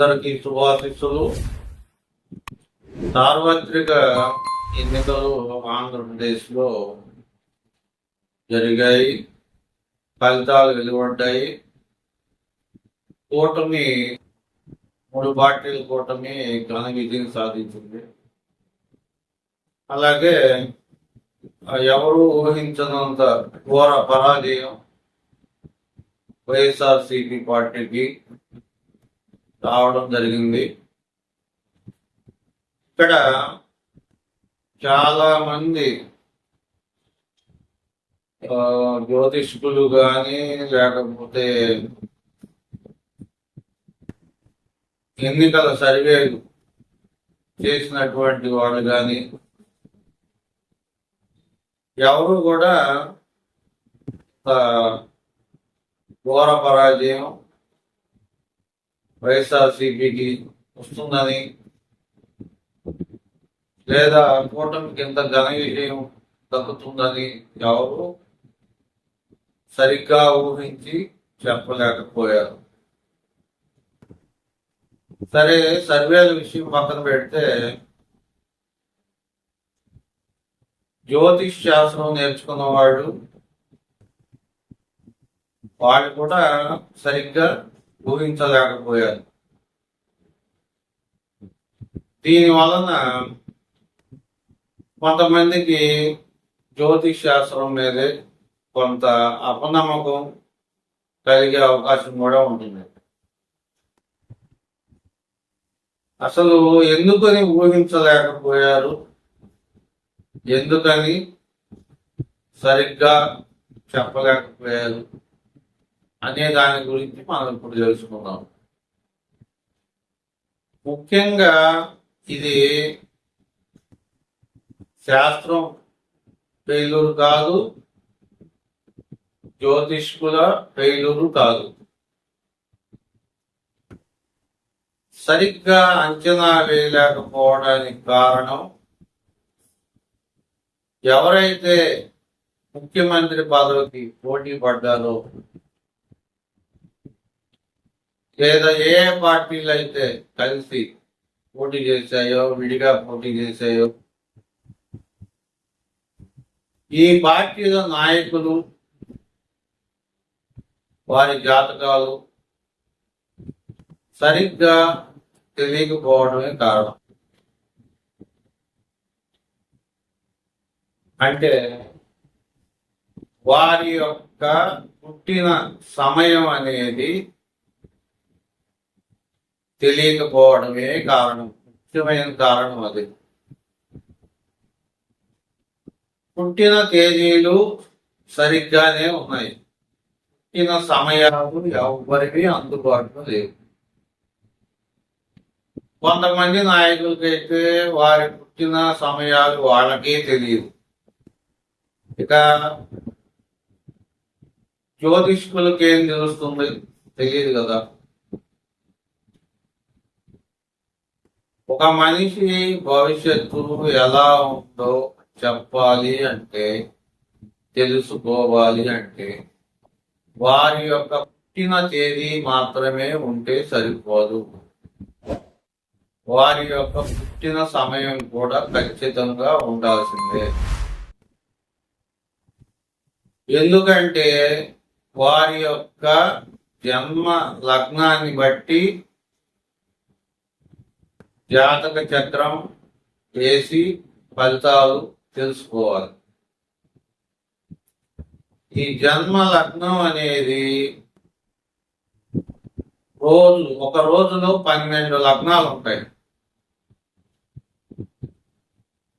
అందరికీ శుభాశిస్సులు. సార్వత్రిక ఎన్నికలు ఆంధ్రప్రదేశ్లో జరిగాయి, ఫలితాలు వెలువడ్డాయి. కూటమి 3 పార్టీల కూటమి ఘన విజయం సాధించింది. అలాగే ఎవరు ఊహించనంత ఘోర పరాజయం వైఎస్ఆర్సీపీ పార్టీకి రావడం జరిగింది. ఇక్కడ చాలా మంది జ్యోతిష్కులు కానీ లేకపోతే ఎన్నికల సర్వేలు చేసినటువంటి వాళ్ళు కానీ ఎవరు కూడా ఘోర పరాజయం వైఎస్ఆర్సీపీకి వస్తుందని లేదా కూటమి కింద ఘన విజయం దక్కుతుందని ఎవరు సరిగ్గా ఊహించి చెప్పలేకపోయారు. సరే, సర్వేల విషయం పక్కన పెడితే జ్యోతిష్ శాస్త్రం నేర్చుకున్న వాళ్ళు కూడా సరిగ్గా ఊహించలేకపోయారు. దీని వలన కొంతమందికి జ్యోతిష్ శాస్త్రం మీదే కొంత అపనమ్మకం కలిగే అవకాశం కూడా ఉంటుంది. అసలు ఎందుకని ఊహించలేకపోయారు, ఎందుకని సరిగ్గా చెప్పలేకపోయారు అనే దాని గురించి మనం ఇప్పుడు తెలుసుకుందాం. ముఖ్యంగా ఇది శాస్త్రం ఫెయిల్యూర్ కాదు, జ్యోతిష్కుల ఫెయిల్యూర్ కాదు. సరిగ్గా అంచనా వేయలేకపోవడానికి కారణం ఎవరైతే ముఖ్యమంత్రి పదవికి పోటీ పడ్డారో లేదా ఏ పార్టీలు అయితే కలిసి పోటీ చేశాయో, విడిగా పోటీ చేశాయో, ఈ పార్టీల నాయకులు వారి జాతకాలు సరిగ్గా తెలియకపోవడమే కారణం. అంటే వారి యొక్క పుట్టిన సమయం అనేది తెలియకపోవడమే కారణం, ముఖ్యమైన కారణం అది. పుట్టిన తేదీలు సరిగ్గానే ఉన్నాయి, పుట్టిన సమయాలు ఎవరికి అందుబాటులో లేవు. కొంతమంది నాయకులకైతే వారి పుట్టిన సమయాలు వాళ్ళకే తెలియదు. ఇక జ్యోతిష్కులకి ఏం తెలుస్తుంది, తెలియదు కదా. ఒక మనిషి భవిష్యత్తు ఎలా ఉందో చెప్పాలి అంటే, తెలుసుకోవాలి అంటే వారి యొక్క పుట్టిన తేదీ మాత్రమే ఉంటే సరిపోదు, వారి యొక్క పుట్టిన సమయం కూడా ఖచ్చితంగా ఉండాల్సిందే. ఎందుకంటే వారి యొక్క జన్మ లగ్నాన్ని బట్టి జాతక చక్రం వేసి ఫలితాలు తెలుసుకోవాలి. ఈ జన్మ లగ్నం అనేది ఒక రోజులో 12 లగ్నాలు ఉంటాయి.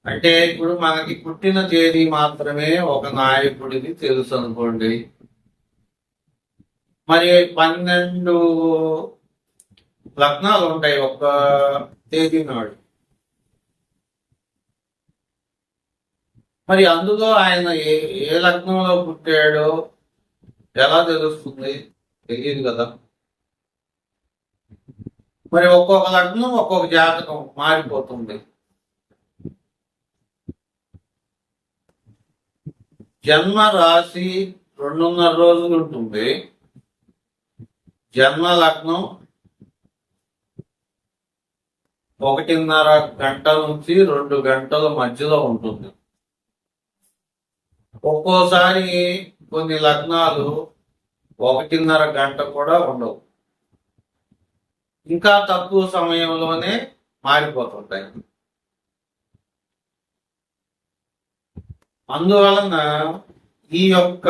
అంటే ఇప్పుడు మనకి పుట్టిన తేదీ మాత్రమే ఒక నాయకుడికి తెలుసు అనుకోండి, మరి 12 లగ్నాలు ఉంటాయి ఒక తేదీ నాడు. మరి అందులో ఆయన ఏ లగ్నంలో పుట్టాడో ఎలా తెలుస్తుంది, తెలియదు కదా. మరి ఒక్కొక్క లగ్నం ఒక్కొక్క జాతకం మారిపోతుంది. జన్మ రాశి 2.5 రోజులు ఉంటుంది, జన్మ లగ్నం 1.5 గంట నుంచి 2 గంటల మధ్యలో ఉంటుంది. ఒక్కోసారి కొన్ని లగ్నాలు 1.5 గంట కూడా ఉండవు, ఇంకా తక్కువ సమయంలోనే మారిపోతుంటాయి. అందువలన ఈ యొక్క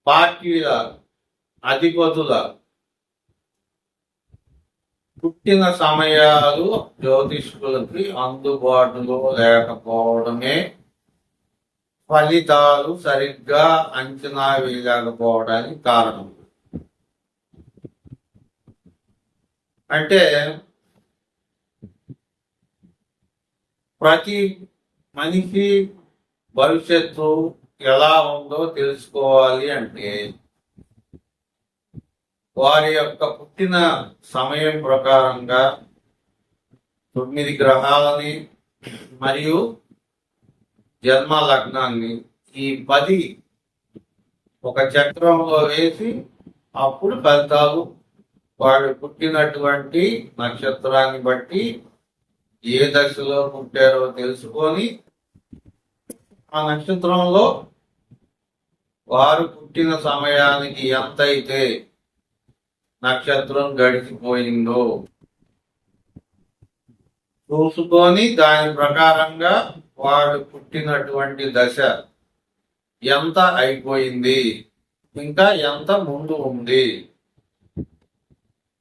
పార్టీల అధిపతుల పుట్టిన సమయాలు జ్యోతిష్కులకి అందుబాటులో లేకపోవడమే ఫలితాలు సరిగ్గా అంచనా వేయలేకపోవడానికి కారణం. అంటే ప్రతి మనిషి భవిష్యత్తు ఎలా ఉందో తెలుసుకోవాలి అంటే వారి యొక్క పుట్టిన సమయం ప్రకారంగా 9 గ్రహాలని మరియు జన్మ లగ్నాన్ని ఈ 10 ఒక చక్రంలో వేసి అప్పుడు ఫలితాలు వాడు పుట్టినటువంటి నక్షత్రాన్ని బట్టి ఏ దశలో పుట్టారో తెలుసుకొని ఆ నక్షత్రంలో వారు పుట్టిన సమయానికి ఎంతైతే నక్షత్రం గడిచిపోయిందో చూసుకొని దాని ప్రకారంగా వాడు పుట్టినటువంటి దశ ఎంత అయిపోయింది, ఇంకా ఎంత ముందు ఉంది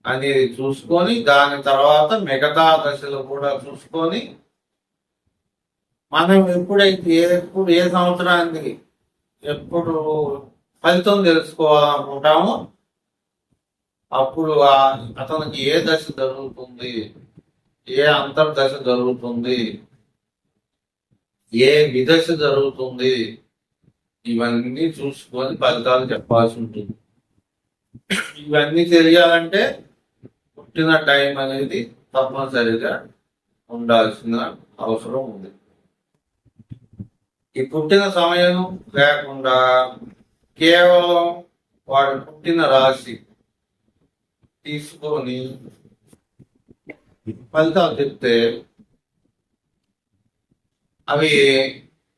అనేది చూసుకొని దాని తర్వాత మిగతా దశలు కూడా చూసుకొని మనం ఎప్పుడు ఏ సంవత్సరానికి ఎప్పుడు ఫలితం తెలుసుకోవాలనుకుంటామో అప్పుడు అతనికి ఏ దశ జరుగుతుంది, ఏ అంతర్దశ జరుగుతుంది, ఏ విదశ జరుగుతుంది, ఇవన్నీ చూసుకొని ఫలితాలు చెప్పాల్సి ఉంటుంది. ఇవన్నీ తెలియాలంటే పుట్టిన టైం అనేది తప్పనిసరిగా ఉండాల్సిన అవసరం ఉంది. ఈ పుట్టిన సమయం లేకుండా కేవలం వాడు పుట్టిన రాశి తీసుకొని ఫలితాలు చెప్తే అవి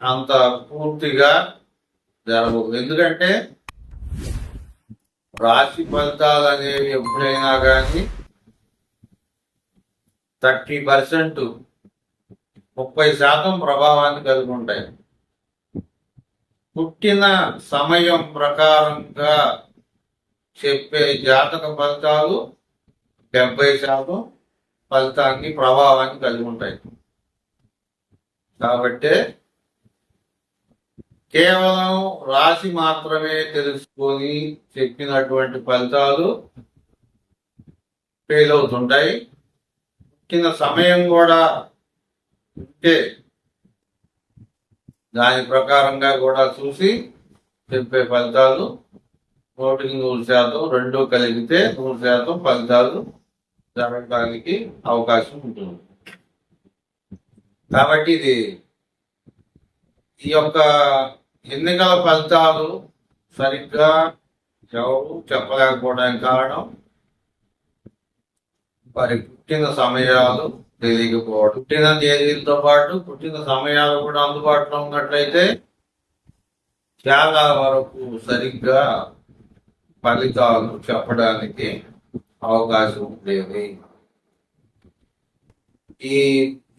అంత పూర్తిగా జరగవు. ఎందుకంటే రాశి ఫలితాలు అనేవి ఎప్పుడైనా కానీ 30% 30% ప్రభావాన్ని కలిగి ఉంటాయి. పుట్టిన సమయం ప్రకారంగా చెప్పే జాతక ఫలితాలు 70% ఫలితాన్ని ప్రభావాన్ని కలిగి ఉంటాయి. కాబట్టి కేవలం రాశి మాత్రమే తెలుసుకొని చెప్పినటువంటి ఫలితాలు ఫెయిల్ అవుతుంటాయి. పుట్టిన సమయం కూడా ఉంటే దాని ప్రకారంగా కూడా చూసి చెప్పే ఫలితాలు 100% రెండు కలిగితే 100% ఫలితాలు జరగడానికి అవకాశం ఉంటుంది. కాబట్టి ఈ యొక్క ఎన్నికల ఫలితాలు సరిగ్గా ఎవరు చెప్పలేకపోవడానికి కారణం వారి పుట్టిన సమయాలు తెలియకపోవడం. పుట్టిన తేదీలతో పాటు పుట్టిన సమయాలు కూడా అందుబాటులో ఉన్నట్లయితే చాలా వరకు సరిగ్గా ఫలితాలు చెప్పడానికి అవకాశం ఉండేది. ఈ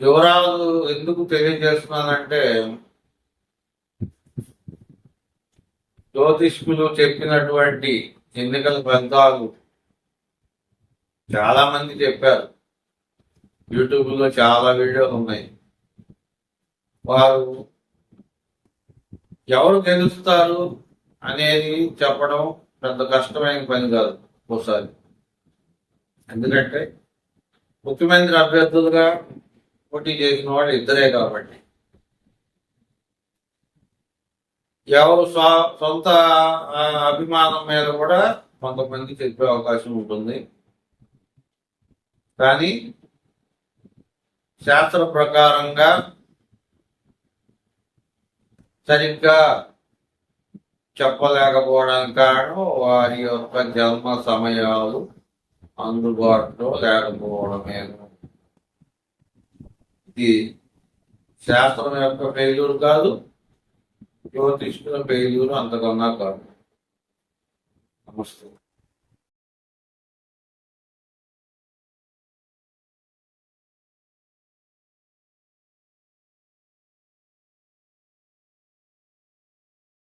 వివరాలు ఎందుకు తెలియజేస్తున్నానంటే జ్యోతిష్కులు చెప్పినటువంటి ఎన్నికల ఫలితాలు చాలా మంది చెప్పారు. యూట్యూబ్లో చాలా వీడియోలు ఉన్నాయి. వారు ఎవరు గెలుస్తారు అనేది చెప్పడం పెద్ద కష్టమైన పని కాదు ఒకసారి. ఎందుకంటే ముఖ్యమంత్రి అభ్యర్థులుగా పోటీ చేసిన వాళ్ళు ఇద్దరే కాబట్టి ఎవరు సొంత అభిమానం మీద కూడా కొంతమంది చెప్పే అవకాశం ఉంటుంది. కానీ శాస్త్ర ప్రకారంగా సరిగ్గా చెప్పలేకపోవడానికి కారణం వారి యొక్క జన్మ సమయాలు అందుబాటులో లేకపోవడమే. ఇది శాస్త్రం యొక్క ఫెయిల్యూర్ కాదు, జ్యోతిష్కుల ఫెయిల్యూర్ అంతకన్నా కాదు. నమస్తే.